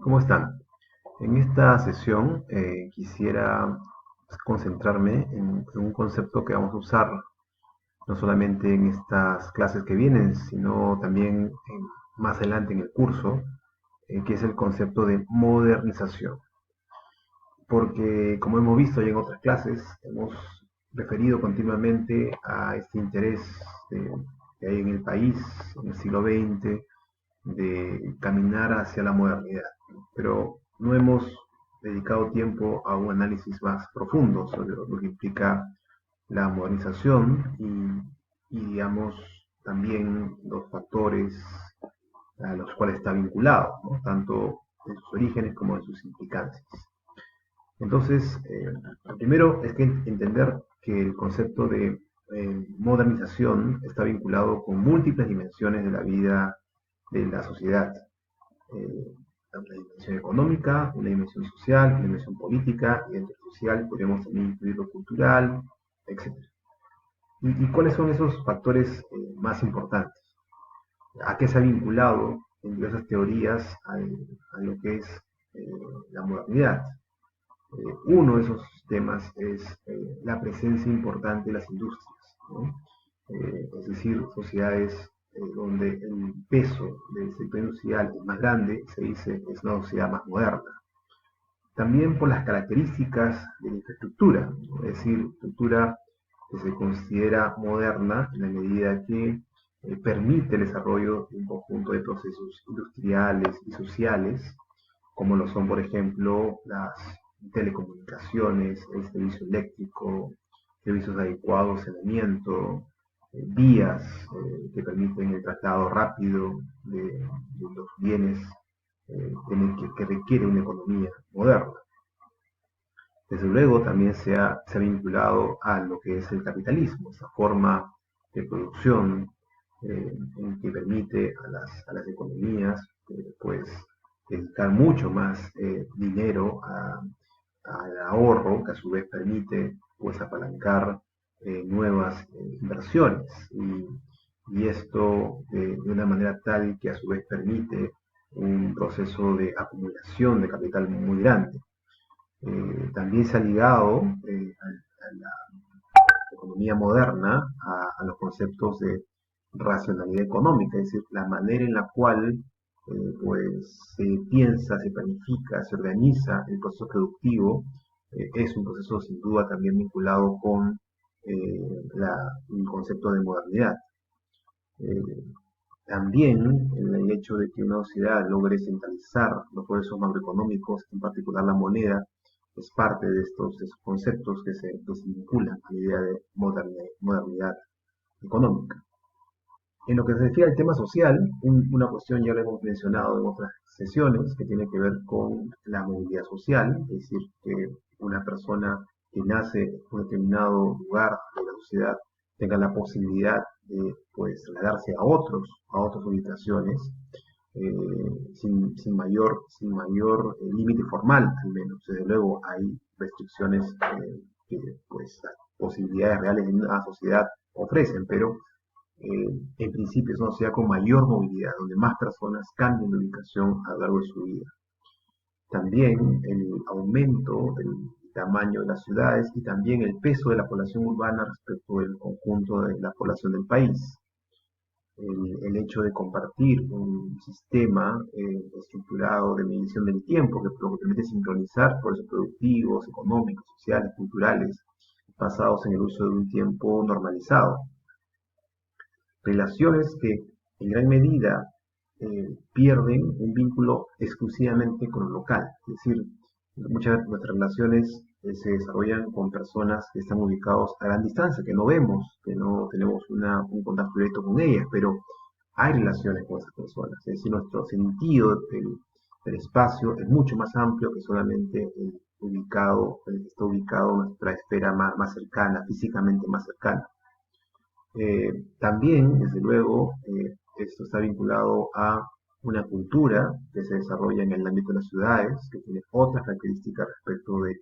¿Cómo están? En esta sesión quisiera concentrarme en un concepto que vamos a usar no solamente en estas clases que vienen, sino también más adelante en el curso, que es el concepto de modernización. Porque, como hemos visto ya en otras clases, hemos referido continuamente a este interés de- que hay en el país en el siglo XX de caminar hacia la modernidad, pero no hemos dedicado tiempo a un análisis más profundo sobre lo que implica la modernización y digamos, también los factores a los cuales está vinculado, ¿no? Tanto en sus orígenes como en sus implicancias. Entonces, lo primero es que entender que el concepto de modernización está vinculado con múltiples dimensiones de la vida de la sociedad. Una dimensión económica, una dimensión social, una dimensión política, y dentro del social podríamos también incluir lo cultural, etcétera. ¿Y cuáles son esos factores más importantes? ¿A qué se ha vinculado en diversas teorías a lo que es eh, la modernidad? Uno de esos temas es la presencia importante de las industrias, ¿no? Es decir, sociedades donde el peso del sector industrial es más grande, se dice es una sociedad más moderna. También por las características de la infraestructura, ¿no? Es decir, estructura que se considera moderna en la medida que permite el desarrollo de un conjunto de procesos industriales y sociales, como lo son, por ejemplo, las telecomunicaciones, el servicio eléctrico, servicios adecuados, saneamiento, vías que permiten el traslado rápido de los bienes que requiere una economía moderna. Desde luego también se ha vinculado a lo que es el capitalismo, esa forma de producción en que permite a las economías pues dedicar mucho más dinero al ahorro, que a su vez permite pues apalancar nuevas inversiones y esto de una manera tal que a su vez permite un proceso de acumulación de capital muy grande. También se ha ligado a la economía moderna a los conceptos de racionalidad económica, es decir, la manera en la cual pues se piensa, se planifica, se organiza el proceso productivo, es un proceso sin duda también vinculado con el concepto de modernidad. Eh, También el hecho de que una sociedad logre centralizar los procesos macroeconómicos, en particular la moneda, es parte de estos conceptos que se vinculan a la idea de modernidad económica. En lo que se refiere al tema social, una cuestión ya lo hemos mencionado en otras sesiones, que tiene que ver con la movilidad social, es decir, que una persona que nace en un determinado lugar de la sociedad tenga la posibilidad de pues, trasladarse a otras ubicaciones, sin mayor límite formal, al menos. Desde luego hay restricciones que pues, las posibilidades reales de una sociedad ofrecen, pero en principio es una sociedad con mayor movilidad, donde más personas cambian de ubicación a lo largo de su vida. También el aumento del tamaño de las ciudades y también el peso de la población urbana respecto del conjunto de la población del país. El hecho de compartir un sistema estructurado de medición del tiempo que lo que permite sincronizar procesos productivos, económicos, sociales, culturales, basados en el uso de un tiempo normalizado. Relaciones que en gran medida pierden un vínculo exclusivamente con lo local. Es decir, muchas de nuestras relaciones se desarrollan con personas que están ubicados a gran distancia, que no vemos, que no tenemos un contacto directo con ellas, pero hay relaciones con esas personas. Es decir, nuestro sentido del espacio es mucho más amplio que solamente el que está ubicado en nuestra esfera más cercana, físicamente más cercana. También, desde luego, esto está vinculado a una cultura que se desarrolla en el ámbito de las ciudades, que tiene otras características respecto de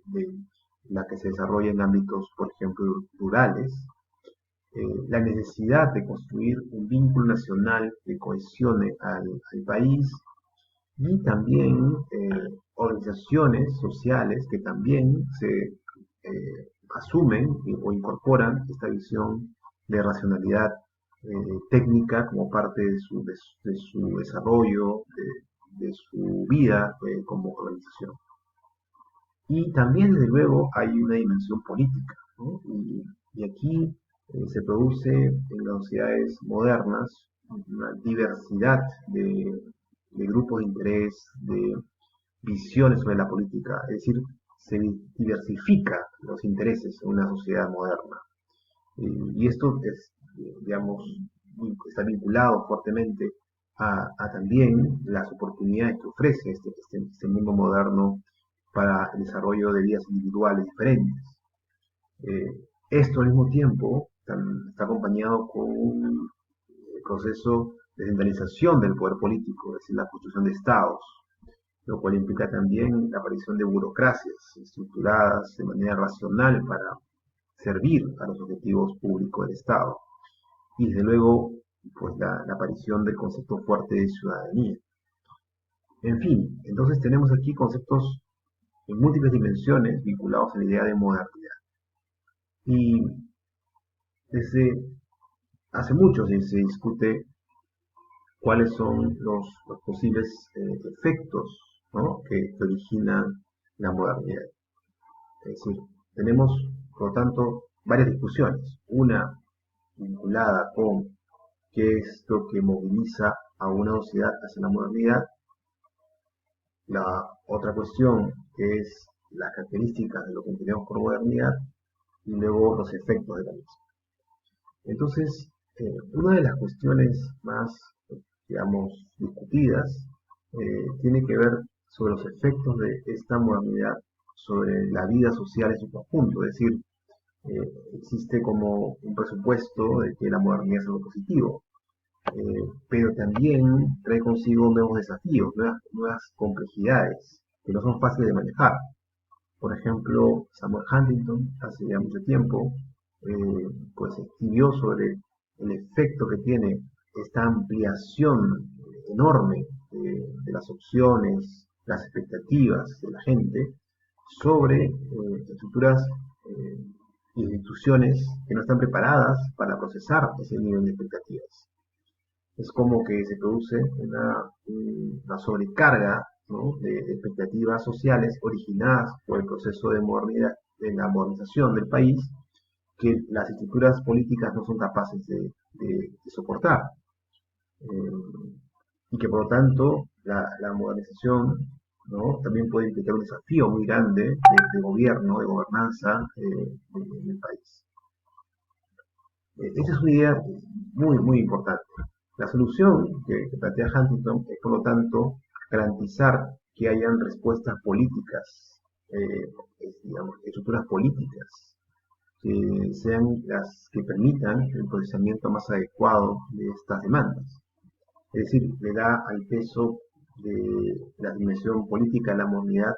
la que se desarrolla en ámbitos, por ejemplo, rurales. La necesidad de construir un vínculo nacional que cohesione al país y también organizaciones sociales que también se asumen o incorporan esta visión de racionalidad técnica como parte de su desarrollo, de su vida como organización. Y también, desde luego, hay una dimensión política, ¿no? Y aquí se produce en las sociedades modernas una diversidad de grupos de interés, de visiones sobre la política, es decir, se diversifica los intereses en una sociedad moderna. Y esto es, digamos, está vinculado fuertemente a también las oportunidades que ofrece este mundo moderno para el desarrollo de vidas individuales diferentes. Eh, Esto al mismo tiempo está acompañado con un proceso de centralización del poder político, es decir, la construcción de estados, lo cual implica también la aparición de burocracias estructuradas de manera racional para servir a los objetivos públicos del Estado. Y desde luego, pues la aparición del concepto fuerte de ciudadanía. En fin, entonces tenemos aquí conceptos en múltiples dimensiones vinculados a la idea de modernidad. Y desde hace mucho se discute cuáles son los posibles efectos, ¿no?, que originan la modernidad. Es decir, tenemos, por lo tanto, varias discusiones. Una vinculada con qué es lo que moviliza a una sociedad hacia la modernidad. La otra cuestión que es las características de lo que entendemos por modernidad y luego los efectos de la misma. Entonces, una de las cuestiones más, digamos, discutidas tiene que ver sobre los efectos de esta modernidad sobre la vida social en su conjunto. Es decir, existe como un presupuesto de que la modernidad es algo positivo, pero también trae consigo nuevos desafíos, nuevas complejidades que no son fáciles de manejar. Por ejemplo, Samuel Huntington, hace ya mucho tiempo, pues escribió sobre el efecto que tiene esta ampliación enorme de las opciones, las expectativas de la gente sobre estructuras eh, y instituciones que no están preparadas para procesar ese nivel de expectativas. Es como que se produce una sobrecarga, ¿no?, de expectativas sociales originadas por el proceso de modernidad, de la modernización del país, que las estructuras políticas no son capaces de soportar. Eh, y que por lo tanto la modernización, ¿no?, también puede implicar un desafío muy grande de gobierno, de gobernanza del país. Esta es una idea muy importante. La solución que plantea Huntington es, por lo tanto, garantizar que hayan respuestas políticas, digamos, estructuras políticas, que sean las que permitan el procesamiento más adecuado de estas demandas. Es decir, le da al peso de la dimensión política de la modernidad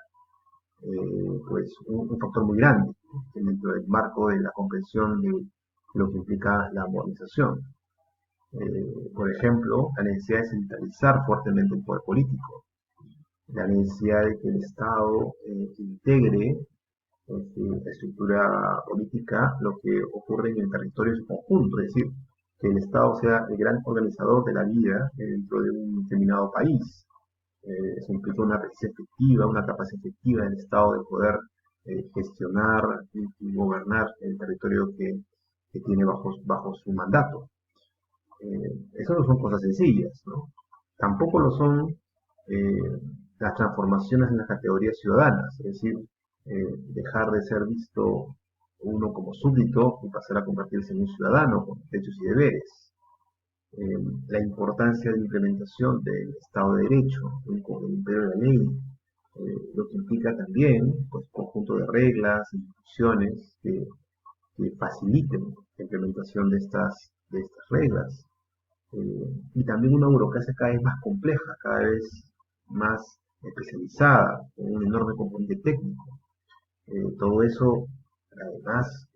pues un factor muy grande, ¿no?, dentro del marco de la comprensión de lo que implica la modernización. Por ejemplo, la necesidad de centralizar fuertemente el poder político, la necesidad de que el Estado integre en su estructura política lo que ocurre en el territorio en su conjunto, es decir, que el Estado sea el gran organizador de la vida dentro de un determinado país. Eso implica una presencia efectiva, una capacidad efectiva del Estado de poder gestionar y gobernar el territorio que tiene bajo su mandato. Eso no son cosas sencillas, ¿no? Tampoco lo son eh, las transformaciones en las categorías ciudadanas, es decir, dejar de ser visto uno como súbdito y pasar a convertirse en un ciudadano con derechos y deberes. La importancia de la implementación del Estado de Derecho, con el imperio de la ley, lo que implica también pues, un conjunto de reglas, instituciones que faciliten la implementación de estas reglas. Y también una burocracia cada vez más compleja, cada vez más especializada, con un enorme componente técnico. Todo eso, además,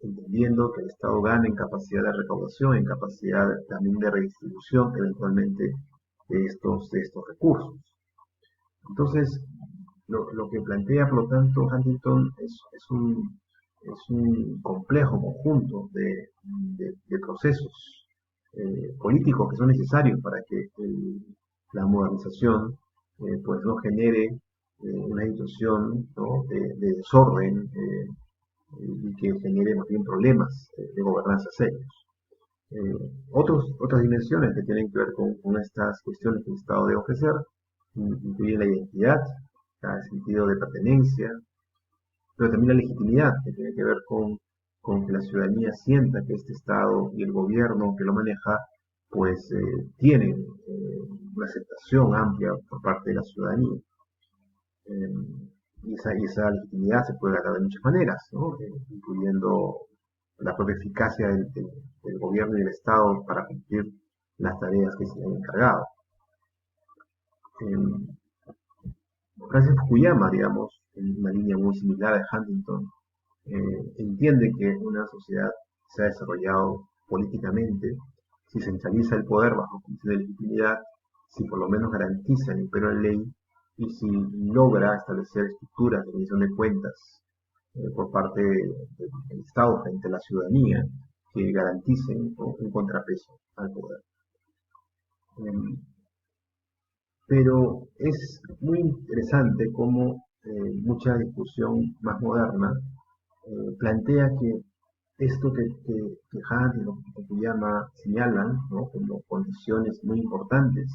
entendiendo que el Estado gana en capacidad de recaudación, en capacidad también de redistribución eventualmente de estos recursos. Entonces, lo que plantea, por lo tanto, Huntington es un complejo conjunto de procesos políticos que son necesarios para que la modernización pues no genere una situación, ¿no?, de desorden y que genere más bien problemas de gobernanza serios. Otras dimensiones que tienen que ver con estas cuestiones que el Estado debe ofrecer incluyen la identidad, el sentido de pertenencia, pero también la legitimidad, que tiene que ver con que la ciudadanía sienta que este Estado y el gobierno que lo maneja, pues tienen una aceptación amplia por parte de la ciudadanía. Eh, y esa legitimidad se puede ganar de muchas maneras, ¿no? Incluyendo la propia eficacia del gobierno y del Estado para cumplir las tareas que se le han encargado. Eh, Francis Fukuyama, digamos, en una línea muy similar a Huntington, entiende que una sociedad se ha desarrollado políticamente si centraliza el poder bajo condiciones de legitimidad, si por lo menos garantiza el imperio de la ley y si logra establecer estructuras de rendición de cuentas por parte del Estado frente a la ciudadanía que garanticen, ¿no?, un contrapeso al poder. Eh, pero es muy interesante cómo mucha discusión más moderna plantea que esto que Hunt y lo que Fukuyama señalan, ¿no?, como condiciones muy importantes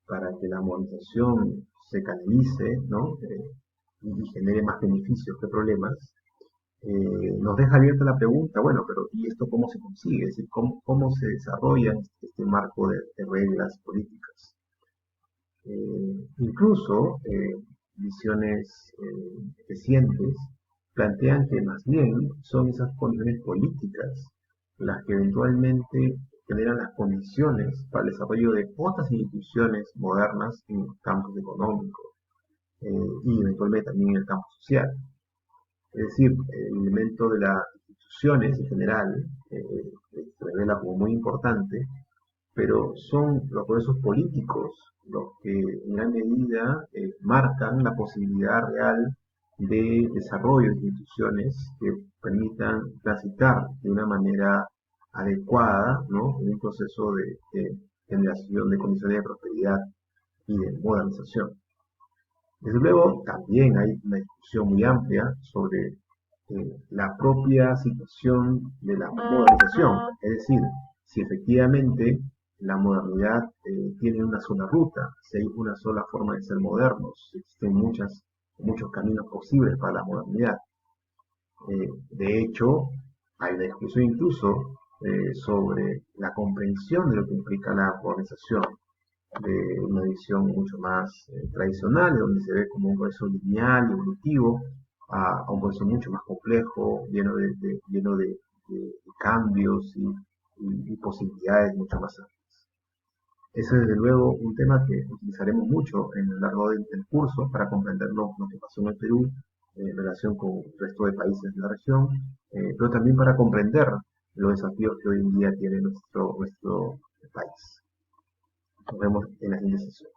para que la modernización se canalice, ¿no?, y genere más beneficios que problemas, nos deja abierta la pregunta, bueno, pero ¿y esto cómo se consigue? Es decir, ¿cómo se desarrolla este marco de reglas políticas? Incluso visiones recientes plantean que más bien son esas condiciones políticas las que eventualmente generan las condiciones para el desarrollo de otras instituciones modernas en los campos económicos y eventualmente también en el campo social. Es decir, el elemento de las instituciones en general se revela como muy importante, pero son los procesos políticos los que en gran medida marcan la posibilidad real de desarrollo de instituciones que permitan transitar de una manera adecuada, ¿no?, en un proceso de generación de condiciones de prosperidad y de modernización. Desde luego, también hay una discusión muy amplia sobre la propia situación de la modernización, es decir, si efectivamente la modernidad tiene una sola ruta, si hay una sola forma de ser modernos, si existen muchos caminos posibles para la modernidad. De hecho, hay una discusión incluso sobre la comprensión de lo que implica la modernización, de una visión mucho más tradicional, donde se ve como un proceso lineal y evolutivo, a un proceso mucho más complejo, lleno de cambios y posibilidades mucho más amplias. Ese es desde luego un tema que utilizaremos mucho en lo largo del curso para comprender lo que pasó en el Perú en relación con el resto de países de la región, pero también para comprender los desafíos que hoy en día tiene nuestro país. Nos vemos en la siguiente sesión.